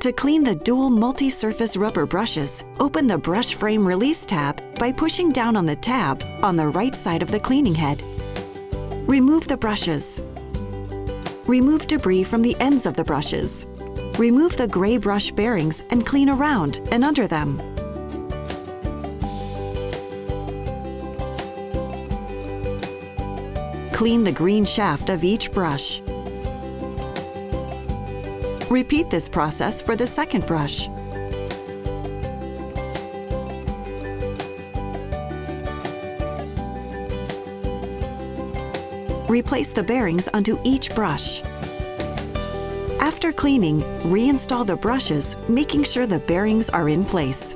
To clean the dual multi-surface rubber brushes, open the Brush Frame Release tab by pushing down on the tab on the right side of the cleaning head. Remove the brushes. Remove debris from the ends of the brushes. Remove the gray brush bearings and clean around and under them. Clean the green shaft of each brush. Repeat this process for the second brush. Replace the bearings onto each brush. After cleaning, reinstall the brushes, making sure the bearings are in place.